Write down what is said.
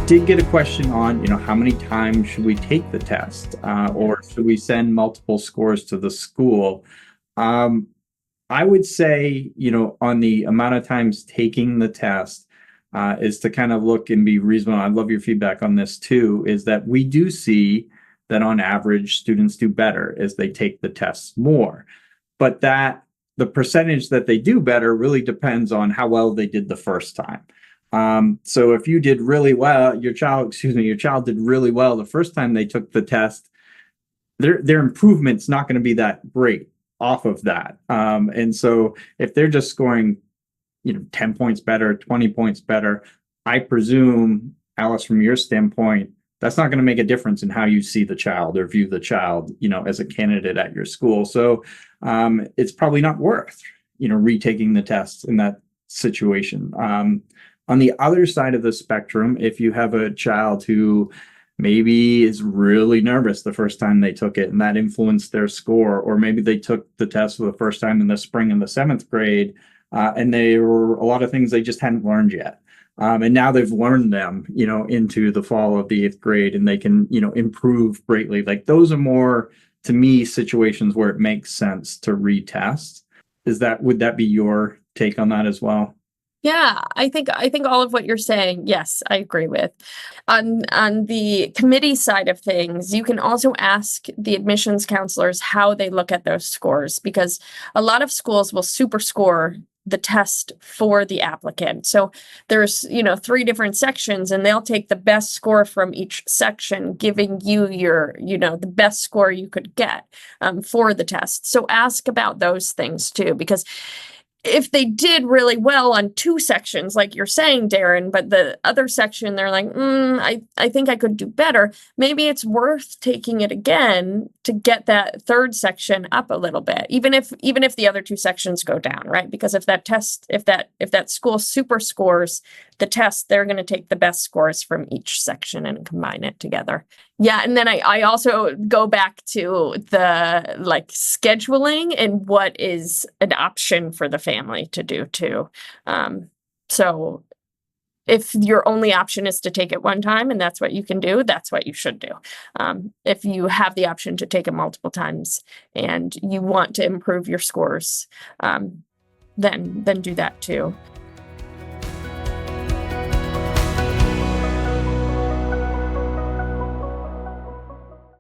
did get a question on, how many times should we take the test, or should we send multiple scores to the school? Um, I would say, on the amount of times taking the test, is to kind of look and be reasonable. I love your feedback on this too, is that we do see that on average students do better as they take the tests more. But that the percentage that they do better really depends on how well they did the first time. So if you did really well, your child did really well the first time they took the test, their improvement's not going to be that great off of that. And so if they're just scoring, 10 points better, 20 points better, I presume, Alice, from your standpoint, that's not going to make a difference in how you see the child or view the child, as a candidate at your school. So it's probably not worth, retaking the test in that situation. On the other side of the spectrum, if you have a child who maybe is really nervous the first time they took it and that influenced their score, or maybe they took the test for the first time in the spring in the 7th grade, and there were a lot of things they just hadn't learned yet. And now they've learned them, into the fall of the 8th grade, and they can, improve greatly. Like, those are more, to me, situations where it makes sense to retest. Would that be your take on that as well? Yeah, I think all of what you're saying, yes, I agree with. On the committee side of things, you can also ask the admissions counselors how they look at those scores, because a lot of schools will super score the test for the applicant. So there's, 3 different sections, and they'll take the best score from each section, giving you your, the best score you could get for the test. So ask about those things too, because if they did really well on 2 sections, like you're saying, Darren, but the other section, they're like, I think I could do better. Maybe it's worth taking it again to get that 3rd section up a little bit, even if the other 2 sections go down, right? Because if that school super scores the test, they're going to take the best scores from each section and combine it together. Yeah, and then I also go back to the scheduling and what is an option for the family to do too. So if your only option is to take it one time and that's what you can do, that's what you should do. If you have the option to take it multiple times and you want to improve your scores, then do that too.